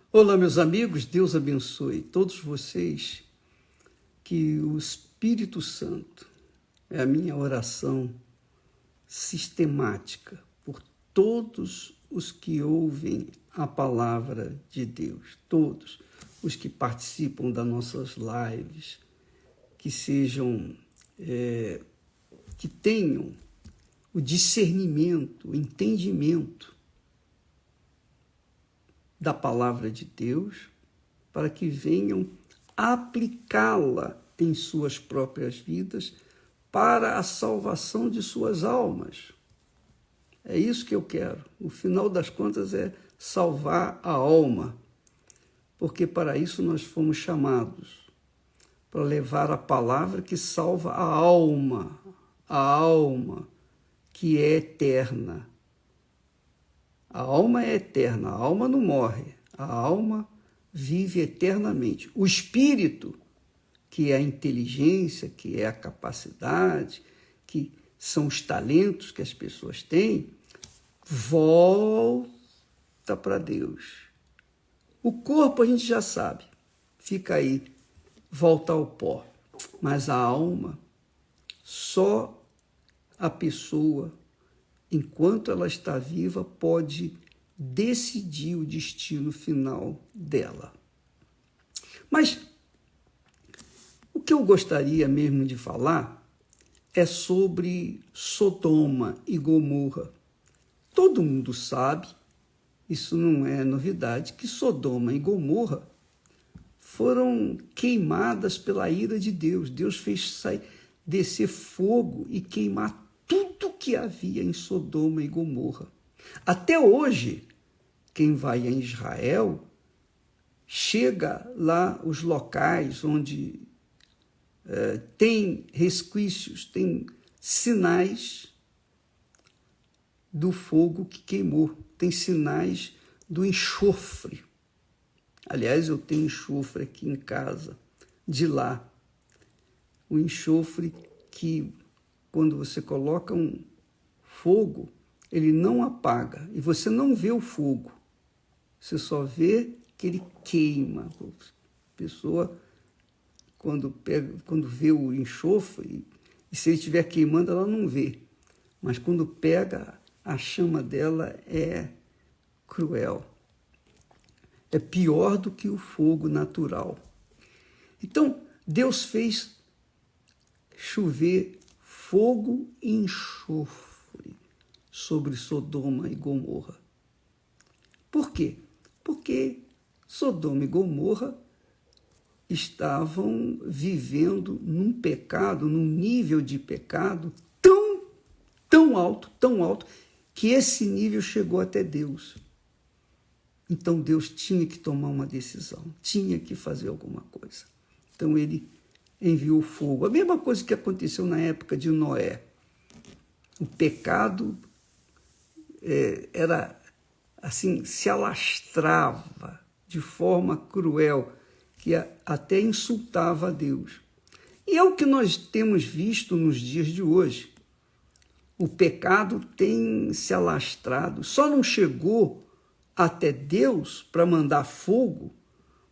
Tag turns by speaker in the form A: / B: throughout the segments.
A: Olá, meus amigos, Deus abençoe todos vocês, que o Espírito Santo é a minha oração sistemática por todos os que ouvem a palavra de Deus, todos os que participam das nossas lives, que sejam, que tenham o discernimento, o entendimento da palavra de Deus, para que venham aplicá-la em suas próprias vidas para a salvação de suas almas. É isso que eu quero. O final das contas é salvar a alma, porque para isso nós fomos chamados, para levar a palavra que salva a alma que é eterna. A alma é eterna, a alma não morre, a alma vive eternamente. O espírito, que é a inteligência, que é a capacidade, que são os talentos que as pessoas têm, volta para Deus. O corpo a gente já sabe, fica aí, volta ao pó. Mas a alma, só a pessoa, enquanto ela está viva, pode decidir o destino final dela. Mas o que eu gostaria mesmo de falar é sobre Sodoma e Gomorra. Todo mundo sabe, isso não é novidade, que Sodoma e Gomorra foram queimadas pela ira de Deus. Deus fez descer fogo e queimar tudo que havia em Sodoma e Gomorra. Até hoje, quem vai a Israel, chega lá os locais onde tem resquícios, tem sinais do fogo que queimou, tem sinais do enxofre. Aliás, eu tenho enxofre aqui em casa, de lá. O enxofre que, quando você coloca um fogo, ele não apaga e você não vê o fogo. Você só vê que ele queima. A pessoa, quando vê o enxofre, e se ele estiver queimando, ela não vê. Mas quando pega, a chama dela é cruel. É pior do que o fogo natural. Então, Deus fez chover fogo e enxofre sobre Sodoma e Gomorra. Por quê? Porque Sodoma e Gomorra estavam vivendo num pecado, num nível de pecado tão alto, que esse nível chegou até Deus. Então Deus tinha que tomar uma decisão, tinha que fazer alguma coisa. Então ele enviou fogo. A mesma coisa que aconteceu na época de Noé. O pecado era assim, se alastrava de forma cruel, que até insultava a Deus. E é o que nós temos visto nos dias de hoje. O pecado tem se alastrado, só não chegou até Deus para mandar fogo,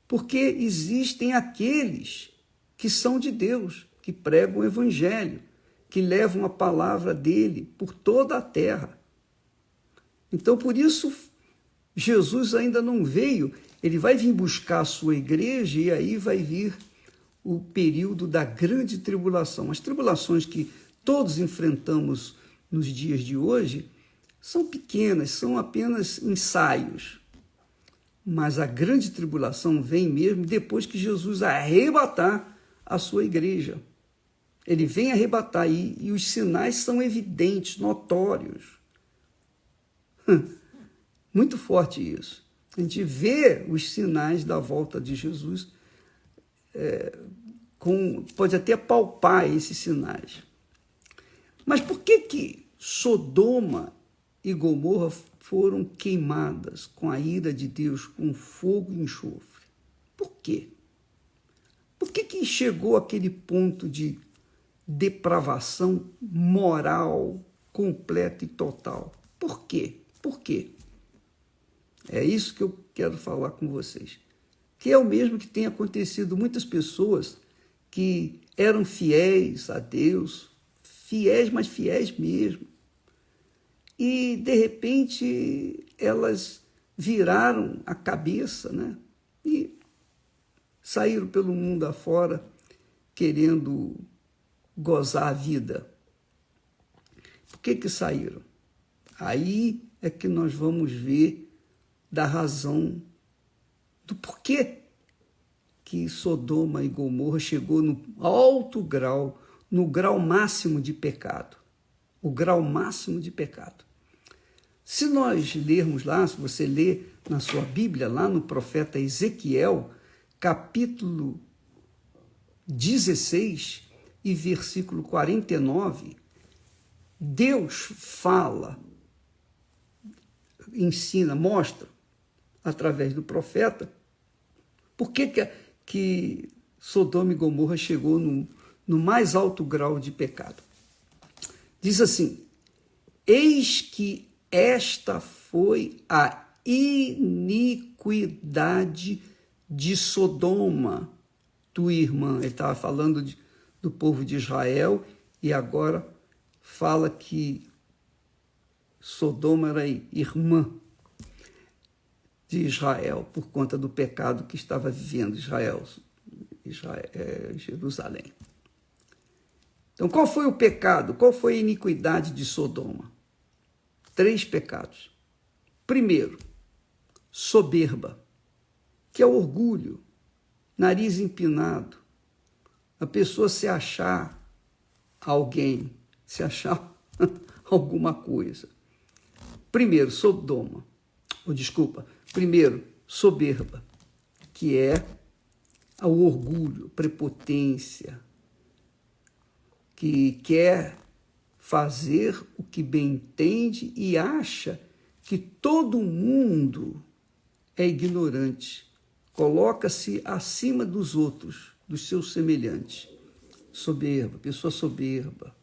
A: porque existem aqueles que são de Deus, que pregam o evangelho, que levam a palavra dele por toda a terra. Então, por isso, Jesus ainda não veio. Ele vai vir buscar a sua igreja e aí vai vir o período da grande tribulação. As tribulações que todos enfrentamos nos dias de hoje são pequenas, são apenas ensaios. Mas a grande tribulação vem mesmo depois que Jesus arrebatar a sua igreja. Ele vem arrebatar e os sinais são evidentes, notórios. Muito forte isso. A gente vê os sinais da volta de Jesus, pode até palpar esses sinais. Mas por que Sodoma e Gomorra foram queimadas com a ira de Deus, com fogo e enxofre? Por quê? Por que chegou àquele ponto de depravação moral completa e total? Por quê? Por quê? É isso que eu quero falar com vocês, que é o mesmo que tem acontecido muitas pessoas que eram fiéis a Deus, fiéis, mas fiéis mesmo, e de repente elas viraram a cabeça, né? E saíram pelo mundo afora querendo gozar a vida. Por que saíram? Aí é que nós vamos ver da razão do porquê que Sodoma e Gomorra chegou no alto grau, no grau máximo de pecado. O grau máximo de pecado. Se nós lermos lá, se você ler na sua Bíblia, lá no profeta Ezequiel, capítulo 16 e versículo 49, Deus fala, ensina, mostra, através do profeta, por que Sodoma e Gomorra chegou no mais alto grau de pecado. Diz assim: eis que esta foi a iniquidade de Sodoma, tua irmã. Ele estava falando do povo de Israel e agora fala que Sodoma era irmã de Israel por conta do pecado que estava vivendo Jerusalém. Então, qual foi o pecado? Qual foi a iniquidade de Sodoma? 3 pecados. Primeiro, soberba, que é o orgulho, nariz empinado, a pessoa se achar alguém, se achar alguma coisa. Primeiro, primeiro, soberba, que é o orgulho, prepotência, que quer fazer o que bem entende e acha que todo mundo é ignorante, coloca-se acima dos outros, dos seus semelhantes. Soberba, pessoa soberba.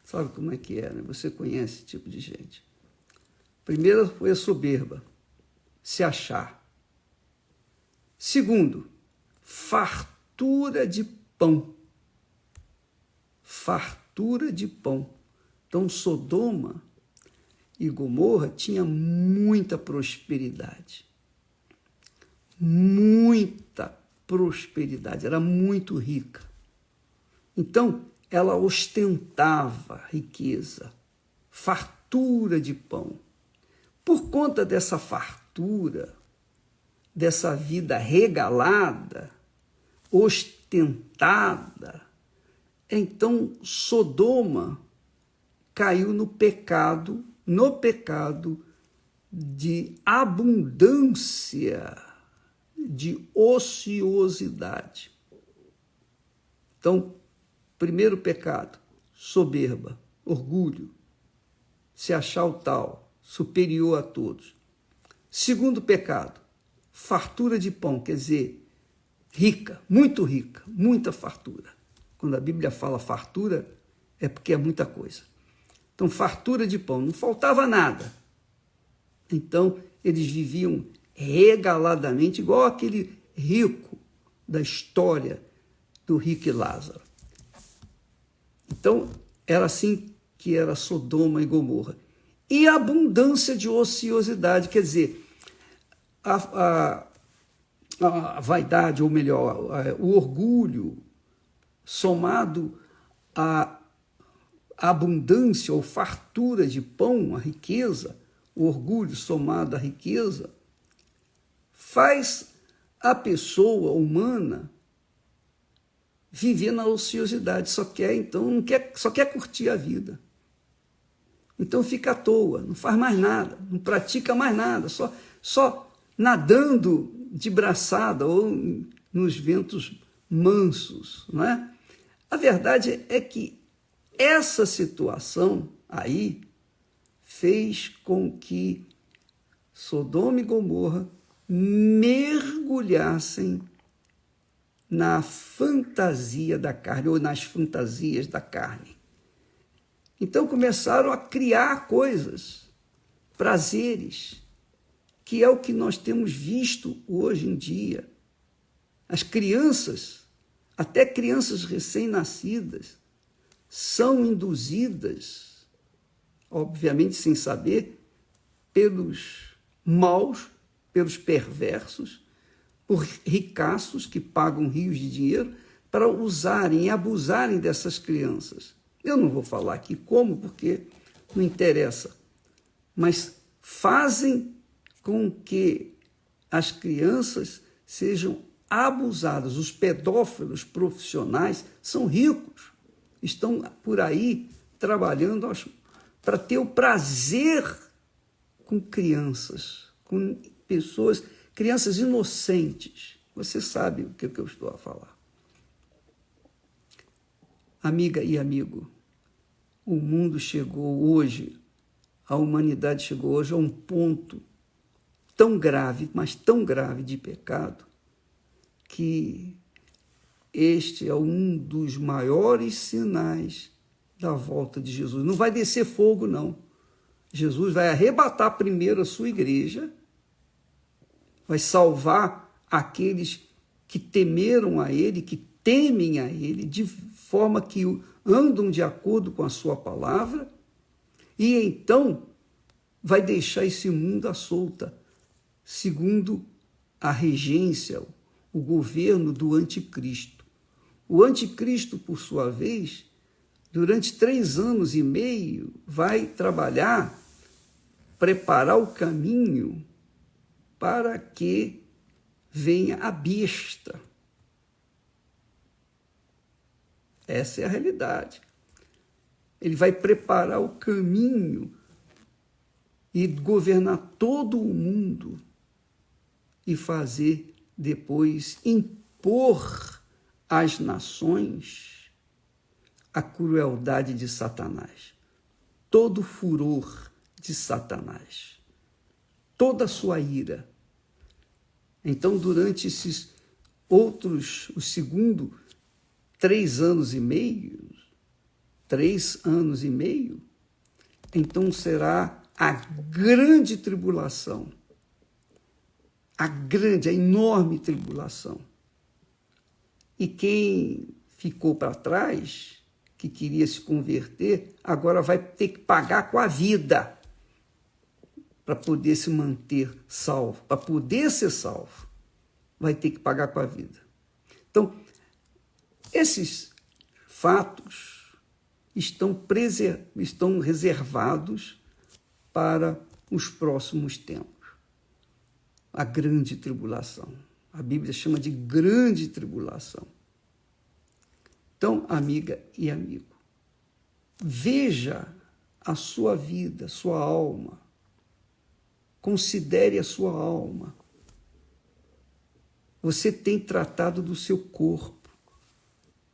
A: Sabe como é que é, né? Você conhece esse tipo de gente. Primeiro foi a soberba, se achar. Segundo, fartura de pão. Fartura de pão. Então, Sodoma e Gomorra tinha muita prosperidade. Muita prosperidade, era muito rica. Então, ela ostentava riqueza, fartura de pão. Por conta dessa fartura, dessa vida regalada, ostentada, então Sodoma caiu no pecado de abundância, de ociosidade. Então, primeiro pecado, soberba, orgulho, se achar o tal, superior a todos. Segundo pecado, fartura de pão, quer dizer, rica, muita fartura. Quando a Bíblia fala fartura, é porque é muita coisa. Então, fartura de pão, não faltava nada. Então, eles viviam regaladamente, igual aquele rico da história do rico e Lázaro. Então, era assim que era Sodoma e Gomorra. E abundância de ociosidade, quer dizer, a vaidade, ou melhor, o orgulho, somado à abundância ou fartura de pão, a riqueza, o orgulho somado à riqueza, faz a pessoa humana viver na ociosidade, só quer curtir a vida. Então fica à toa, não faz mais nada, não pratica mais nada, só nadando de braçada ou nos ventos mansos, não é? A verdade é que essa situação aí fez com que Sodoma e Gomorra mergulhassem na fantasia da carne, ou nas fantasias da carne. Então começaram a criar coisas, prazeres, que é o que nós temos visto hoje em dia. As crianças, até crianças recém-nascidas, são induzidas, obviamente sem saber, pelos maus, pelos perversos, por ricaços que pagam rios de dinheiro para usarem e abusarem dessas crianças. Eu não vou falar aqui como, porque não interessa, mas fazem com que as crianças sejam abusadas. Os pedófilos profissionais são ricos, estão por aí trabalhando para ter o prazer com crianças, com pessoas, crianças inocentes. Você sabe o que eu estou a falar. Amiga e amigo, o mundo chegou hoje, a humanidade chegou hoje a um ponto tão grave, mas tão grave de pecado, que este é um dos maiores sinais da volta de Jesus. Não vai descer fogo, não. Jesus vai arrebatar primeiro a sua igreja, vai salvar aqueles que temeram a ele, que temem a ele, de forma que andam de acordo com a sua palavra, e então vai deixar esse mundo à solta, segundo a regência, o governo do anticristo. O anticristo, por sua vez, durante 3 anos e meio, vai trabalhar, preparar o caminho para que venha a besta. Essa é a realidade. Ele vai preparar o caminho e governar todo o mundo e fazer depois impor às nações a crueldade de Satanás, todo o furor de Satanás, toda a sua ira. Então, durante esses outros, o segundo 3 anos e meio, então será a grande tribulação, a enorme tribulação. E quem ficou para trás, que queria se converter, agora vai ter que pagar com a vida para poder se manter salvo, para poder ser salvo, vai ter que pagar com a vida. Então, esses fatos estão reservados para os próximos tempos. A grande tribulação. A Bíblia chama de grande tribulação. Então, amiga e amigo, veja a sua vida, a sua alma. Considere a sua alma. Você tem tratado do seu corpo.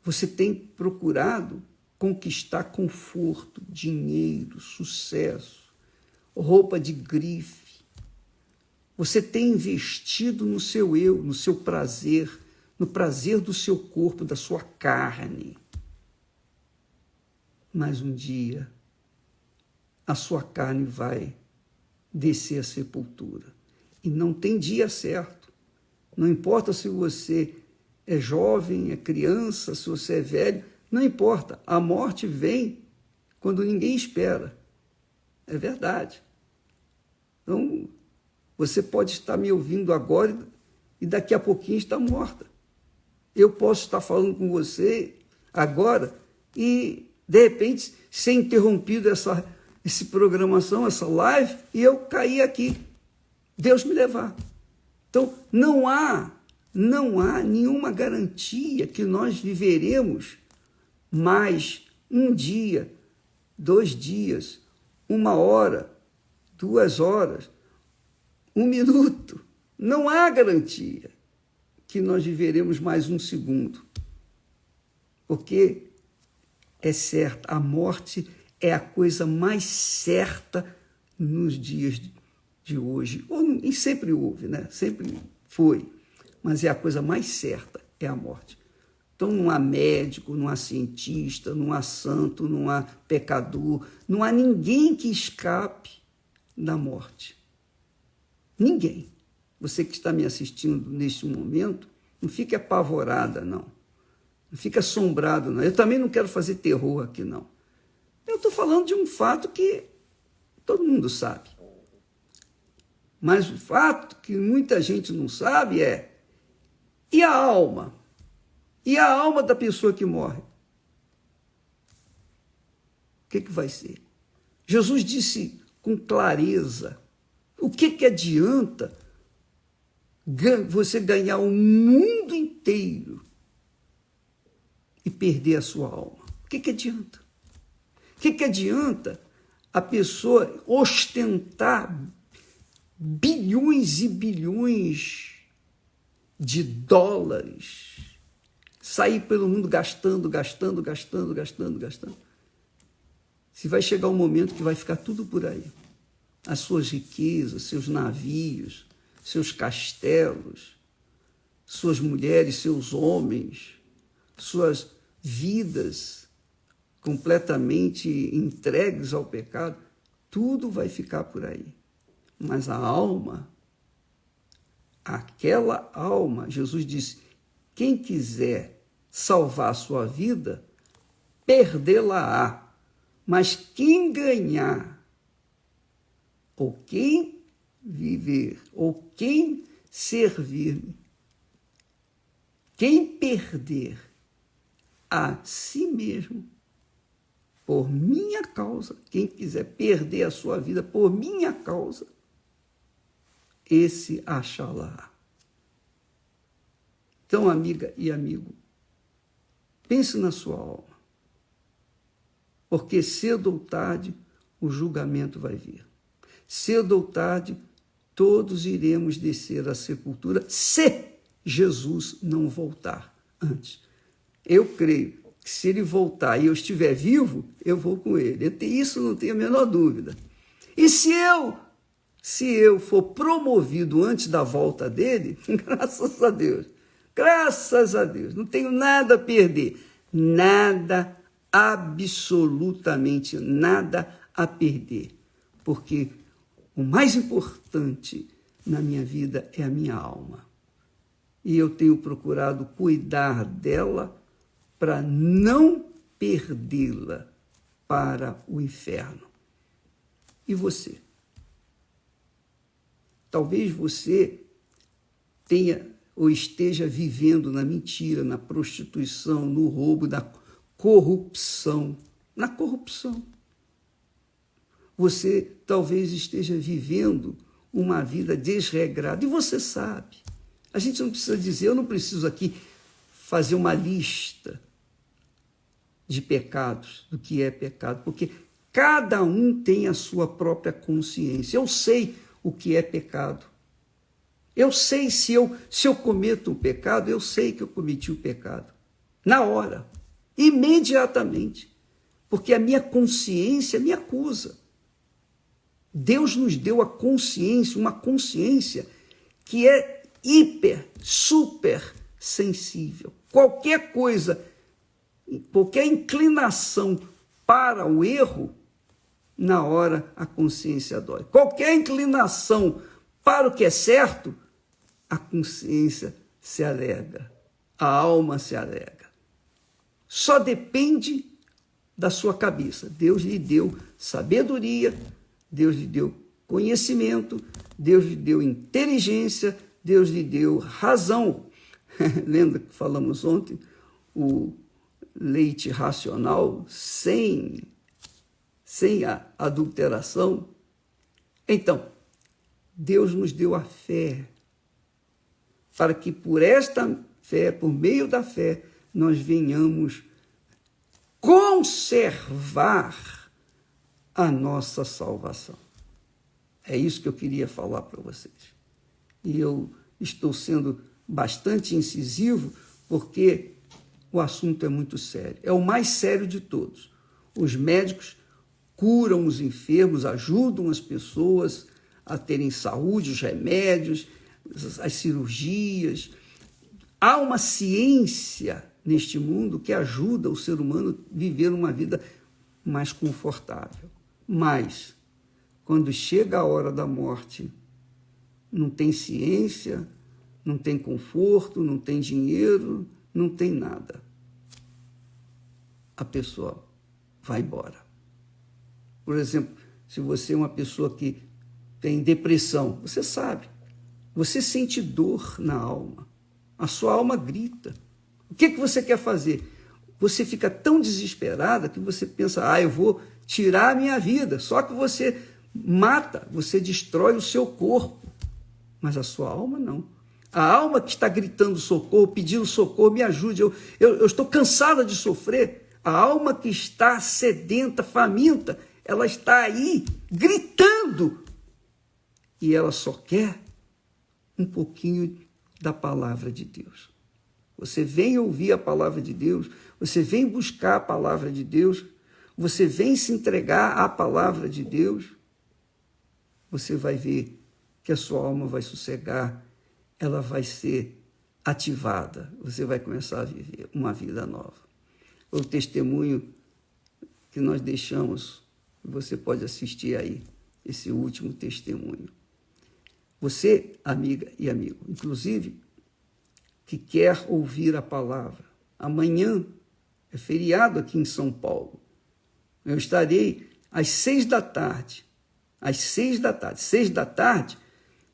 A: Você tem procurado conquistar conforto, dinheiro, sucesso, roupa de grife. Você tem investido no seu eu, no seu prazer, no prazer do seu corpo, da sua carne. Mas um dia, a sua carne vai descer à sepultura. E não tem dia certo. Não importa se você é jovem, é criança, se você é velho, não importa. A morte vem quando ninguém espera. É verdade. Então, você pode estar me ouvindo agora e daqui a pouquinho está morta. Eu posso estar falando com você agora e, de repente, ser interrompido essa programação, essa live, e eu cair aqui. Deus me levar. Então, não há nenhuma garantia que nós viveremos mais um dia, 2 dias, 1 hora, 2 horas, 1 minuto. Não há garantia que nós viveremos mais 1 segundo. Porque é certo, a morte é a coisa mais certa nos dias de hoje. E sempre houve, né? Sempre foi. Mas é a coisa mais certa, é a morte. Então não há médico, não há cientista, não há santo, não há pecador, não há ninguém que escape da morte. Ninguém. Você que está me assistindo neste momento, não fique apavorada, não. Não fique assombrado, não. Eu também não quero fazer terror aqui, não. Eu estou falando de um fato que todo mundo sabe. Mas o fato que muita gente não sabe é: e a alma? E a alma da pessoa que morre? O que vai ser? Jesus disse com clareza: o que adianta você ganhar o mundo inteiro e perder a sua alma? O que adianta? O que adianta a pessoa ostentar bilhões e bilhões de dólares, sair pelo mundo gastando, se vai chegar um momento que vai ficar tudo por aí? As suas riquezas, seus navios, seus castelos, suas mulheres, seus homens, suas vidas completamente entregues ao pecado, tudo vai ficar por aí. Mas a alma, aquela alma, Jesus disse: quem quiser salvar a sua vida, perdê-la-á. Mas quem ganhar, ou quem viver, ou quem servir-me, quem perder a si mesmo, por minha causa, quem quiser perder a sua vida por minha causa, esse achará. Então, amiga e amigo, pense na sua alma, porque cedo ou tarde o julgamento vai vir. Cedo ou tarde todos iremos descer à sepultura, se Jesus não voltar antes. Eu creio que se ele voltar e eu estiver vivo, eu vou com ele. Isso não tenho a menor dúvida. E se eu for promovido antes da volta dele, graças a Deus, não tenho nada a perder, nada, absolutamente nada a perder, porque o mais importante na minha vida é a minha alma. E eu tenho procurado cuidar dela para não perdê-la para o inferno. E você? Talvez você tenha ou esteja vivendo na mentira, na prostituição, no roubo, na corrupção. Na corrupção. Você talvez esteja vivendo uma vida desregrada. E você sabe. A gente não precisa dizer, eu não preciso aqui fazer uma lista de pecados, do que é pecado, porque cada um tem a sua própria consciência. Eu sei o que é pecado. Eu sei se eu cometo um pecado, eu sei que eu cometi o pecado. Na hora, imediatamente, porque a minha consciência me acusa. Deus nos deu a consciência, uma consciência que é hiper, super sensível. Qualquer coisa, qualquer inclinação para o erro, na hora a consciência dói. Qualquer inclinação para o que é certo, a consciência se alega, a alma se alega. Só depende da sua cabeça. Deus lhe deu sabedoria, Deus lhe deu conhecimento, Deus lhe deu inteligência, Deus lhe deu razão. Lembra que falamos ontem? O leite racional sem a adulteração. Então, Deus nos deu a fé, para que por esta fé, por meio da fé, nós venhamos conservar a nossa salvação. É isso que eu queria falar para vocês. E eu estou sendo bastante incisivo, porque o assunto é muito sério. É o mais sério de todos. Os médicos curam os enfermos, ajudam as pessoas a terem saúde, os remédios, as cirurgias. Há uma ciência neste mundo que ajuda o ser humano a viver uma vida mais confortável. Mas, quando chega a hora da morte, não tem ciência, não tem conforto, não tem dinheiro, não tem nada. A pessoa vai embora. Por exemplo, se você é uma pessoa que tem depressão, você sabe, você sente dor na alma, a sua alma grita. O que você quer fazer? Você fica tão desesperada que você pensa, eu vou tirar a minha vida. Só que você mata, você destrói o seu corpo, mas a sua alma não. A alma que está gritando socorro, pedindo socorro, me ajude, eu estou cansada de sofrer. A alma que está sedenta, faminta, ela está aí gritando e ela só quer um pouquinho da palavra de Deus. Você vem ouvir a palavra de Deus, você vem buscar a palavra de Deus, você vem se entregar à palavra de Deus, você vai ver que a sua alma vai sossegar, ela vai ser ativada, você vai começar a viver uma vida nova. O testemunho que nós deixamos, você pode assistir aí, esse último testemunho. Você, amiga e amigo, inclusive, que quer ouvir a palavra, amanhã é feriado aqui em São Paulo. Eu estarei às 6 da tarde. Às 6 da tarde. 6 da tarde,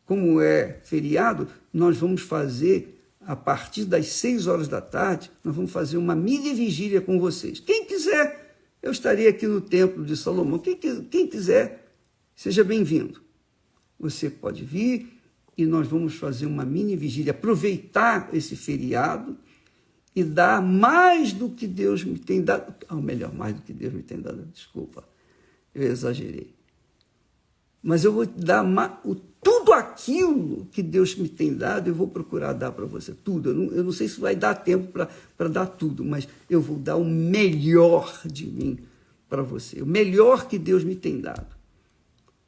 A: como é feriado, nós vamos fazer, a partir das 6 horas da tarde, nós vamos fazer uma mini vigília com vocês. Quem quiser, eu estarei aqui no Templo de Salomão. Quem quiser, seja bem-vindo. Você pode vir e nós vamos fazer uma mini vigília, aproveitar esse feriado e dar mais do que Deus me tem dado. Melhor, mais do que Deus me tem dado, desculpa, eu exagerei. Mas eu vou dar tudo aquilo que Deus me tem dado, eu vou procurar dar para você, tudo. Eu não sei se vai dar tempo para dar tudo, mas eu vou dar o melhor de mim para você, o melhor que Deus me tem dado.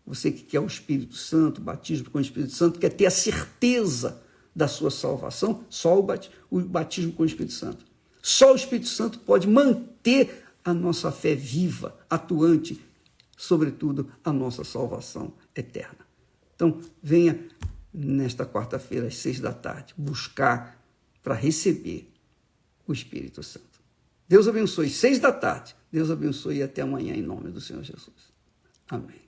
A: Você que quer o Espírito Santo, batismo com o Espírito Santo, quer ter a certeza da sua salvação, só o batismo com o Espírito Santo. Só o Espírito Santo pode manter a nossa fé viva, atuante, sobretudo a nossa salvação eterna. Então, venha nesta quarta-feira, às 6 da tarde, buscar para receber o Espírito Santo. Deus abençoe. 6 da tarde. Deus abençoe e até amanhã, em nome do Senhor Jesus. Amém.